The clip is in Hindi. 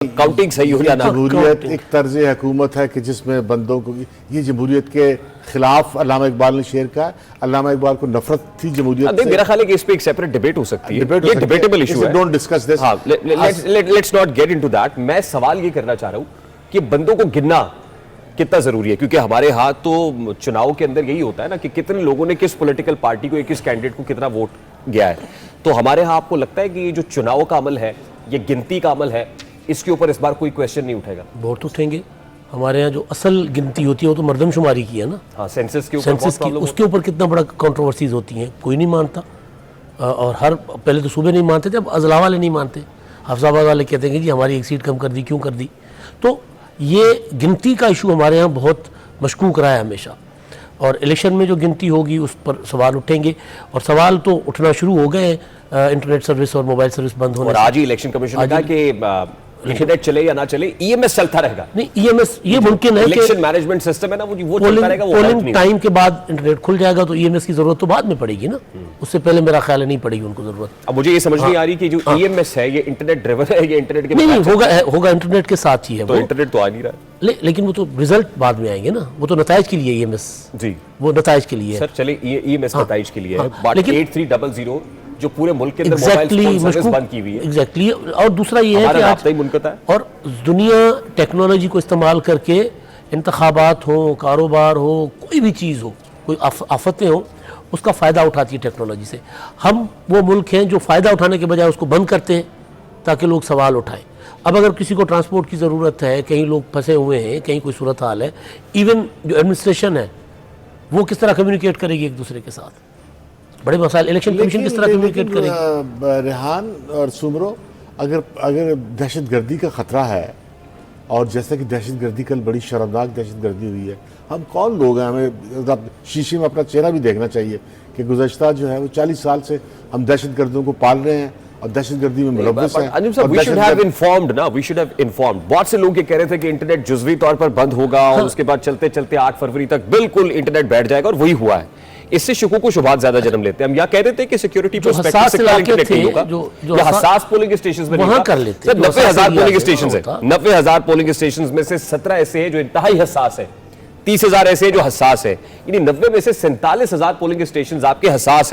काउंटिंग सही हो जाना। जमहूरियत एक तर्ज हुकूमत है कि जिसमें बंदों को, ये जमहूरियत के खिलाफ अल्लामा इकबाल ने शेर कहा। अल्लामा इकबाल को नफरत थी जमहूरियत से। मेरा ख्याल है कि इस पे एक सेपरेट डिबेट हो सकती है, ये डिबेटेबल इशू है। Don't discuss this. हाँ, let's not get into that. मैं सवाल ये करना चाह रहा हूं कि बंदों को गिनना कितना जरूरी है, क्योंकि हमारे यहाँ तो चुनाव के अंदर यही होता है ना कि कितने लोगों ने किस पॉलिटिकल पार्टी को, किस कैंडिडेट को कितना वोट गया है। तो हमारे यहाँ आपको लगता है कि ये जो चुनाव का अमल है, ये गिनती का अमल है, इसके ऊपर इस बार कोई क्वेश्चन नहीं उठेगा? वोट उठेंगे। हमारे यहाँ जो असल गिनती होती है वो तो मर्दमशुमारी की है ना। हाँ, सेंसस के ऊपर सेंसस की, उसके ऊपर कितना बड़ा कंट्रोवर्सीज होती हैं, कोई नहीं मानता। और हर पहले तो सूबे नहीं मानते थे, अब अजला वाले नहीं मानते। हफ्जाबाद वाले कहते हैं कि जी हमारी एक सीट कम कर दी, क्यों कर दी। तो ये गिनती का इशू हमारे यहाँ बहुत मशकूक रहा है हमेशा, और इलेक्शन में जो गिनती होगी उस पर सवाल उठेंगे, और सवाल तो उठना शुरू हो गए इंटरनेट सर्विस और मोबाइल सर्विस बंद होने। और आज ही इलेक्शन कमीशन ने कहा कि इंटरनेट चले या ना चले, ईएमएस चलता रहेगा। नहीं, ईएमएस ये मुमकिन है कि इलेक्शन मैनेजमेंट सिस्टम है ना, वो चलता रहेगा। पोलिंग टाइम के बाद इंटरनेट खुल जाएगा तो ईएमएस की जरूरत तो बाद में पड़ेगी ना, उससे पहले मेरा ख्याल है नहीं पड़ेगी उनको जरूरत। अब मुझे ये समझ नहीं आ रही कि जो ईएमएस है ये इंटरनेट ड्रिवन है, ये इंटरनेट के नहीं होगा इंटरनेट के साथ ही है। तो इंटरनेट तो आ नहीं रहा है। लेकिन वो तो रिजल्ट बाद में आएंगे ना, वो तो नताइज के लिए ईएमएस जी, वो नताइज के लिए है। सर चले ईएमएस नताइज के लिए है, बट 8300 जो पूरे मुल्क के अंदर एग्जैक्टली मोबाइल सर्विस बंद की हुई है। एग्जैक्टली। और दूसरा ये है कि आज और दुनिया टेक्नोलॉजी को इस्तेमाल करके इंतखाबात हो, कारोबार हो, कोई भी चीज़ हो, कोई आफतें हो, उसका फ़ायदा उठाती है टेक्नोलॉजी से। हम वो मुल्क हैं जो फ़ायदा उठाने के बजाय उसको बंद करते हैं ताकि लोग सवाल उठाएं। अब अगर किसी को ट्रांसपोर्ट की ज़रूरत है, कहीं लोग फंसे हुए हैं, कहीं कोई सूरत हाल है, इवन जो एडमिनिस्ट्रेशन है वो किस तरह कम्युनिकेट करेगी एक दूसरे के साथ, बड़े मसाइल। इलेक्शन कमीशन किस तरह कम्युनिकेट करेगी? रेहान और सुमरो, अगर दहशतगर्दी का खतरा है, और जैसा कि दहशतगर्दी कल बड़ी शर्मनाक दहशतगर्दी हुई है, हम कौन लोग हैं, हमें शीशे में अपना चेहरा भी देखना चाहिए कि गुज़श्ता जो है वो 40 साल से हम दहशतगर्दियों को पाल रहे हैं और दहशतगर्दी में मुलव्वस हैं। We should have informed ना, we should have informed। बहुत से लोग ये कह रहे थे कि इंटरनेट जुज़वी तौर पर बंद होगा और उसके बाद चलते चलते 8 फरवरी तक बिल्कुल इंटरनेट बैठ जाएगा, और वही हुआ है। इससे शुकूक को शुभात ज्यादा जन्म लेते हैं। हम यहाँ कह रहे थे कि सिक्योरिटी हसास पोलिंग स्टेशन में वहां कर लेते। 90,000 पोलिंग स्टेशन है, 90,000 पोलिंग स्टेशन में से 17 ऐसे हैं जो इंतहाई हसास है, 30,000 ऐसे हैं जो हसास है, यानी 90 में से 47,000 पोलिंग स्टेशन आपके हसास है।